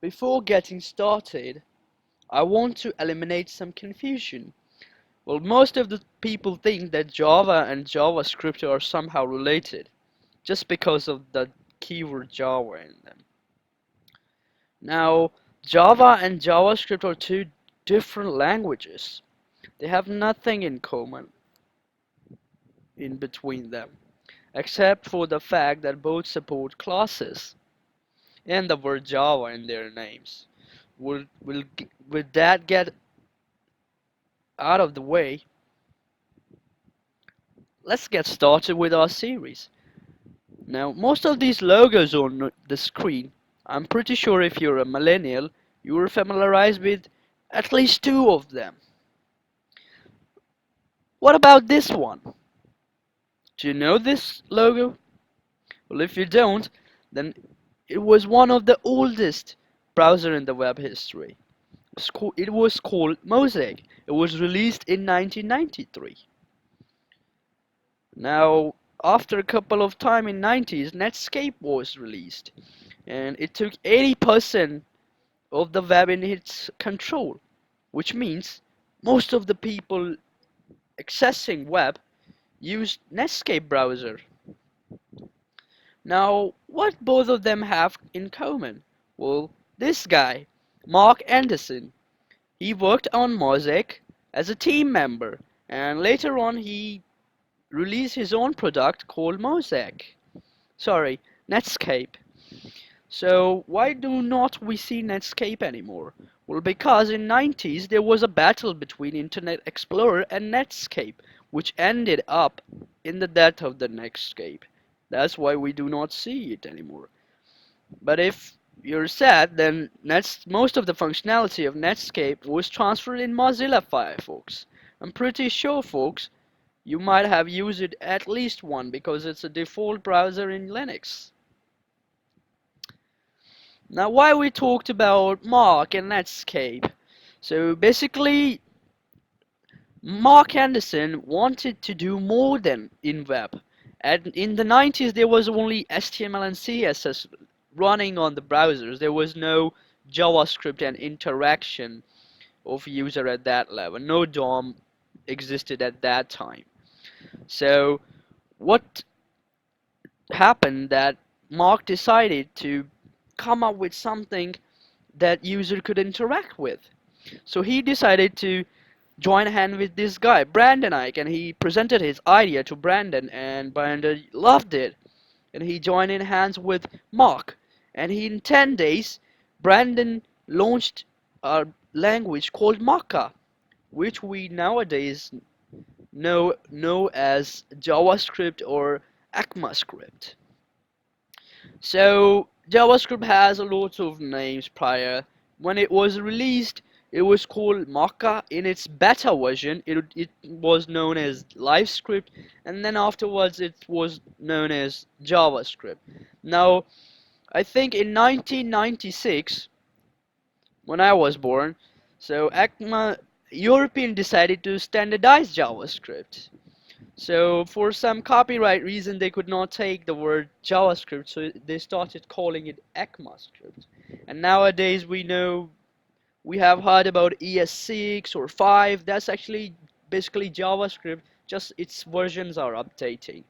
Before getting started, I want to eliminate some confusion. Well, most of the people think that Java and JavaScript are somehow related, just because of the keyword Java in them. Now, Java and JavaScript are two different languages. They have nothing in common in between them, except for the fact that both support classes and the word Java in their names. With that get out of the way, let's get started with our series. Now, most of these logos on the screen, I'm pretty sure if you're a millennial, you are familiarized with at least two of them. What about this one? Do you know this logo? Well, if you don't, then it was one of the oldest browser in the web history. It was called Mosaic. It was released in 1993. Now, after a couple of time in 90s, Netscape was released, and it took 80% of the web in its control, which means most of the people accessing web used Netscape browser. Now, what both of them have in common? Well, this guy, Mark Anderson, he worked on Mosaic as a team member, and later on he released his own product called Mosaic. Sorry, Netscape. So why do not we see Netscape anymore? Well, because in 90s there was a battle between Internet Explorer and Netscape, which ended up in the death of the Netscape. That's why we do not see it anymore. But if you're sad, then most of the functionality of Netscape was transferred in Mozilla Firefox. I'm pretty sure, folks, you might have used it at least one because it's a default browser in Linux. Now, why we talked about Mark and Netscape? So basically, Mark Anderson wanted to do more than in web. And in the 90s, there was only HTML and CSS running on the browsers. There was no JavaScript and interaction of user at that level. No DOM existed at that time. So what happened that Mark decided to come up with something that user could interact with. So he decided to join hand with this guy, Brandon Ike, and he presented his idea to Brandon, and Brandon loved it. And he joined in hands with Mark. And in 10 days, Brandon launched a language called Maka, which we nowadays know as JavaScript or ECMAScript. So JavaScript has a lot of names prior. When it was released, it was called Maka. In its beta version, it was known as LiveScript, and then afterwards it was known as JavaScript. Now, I think in 1996, when I was born, so European decided to standardize JavaScript. So for some copyright reason, they could not take the word JavaScript, so they started calling it ECMAScript. And nowadays we have heard about ES6 or 5. That's actually basically JavaScript, just its versions are updating.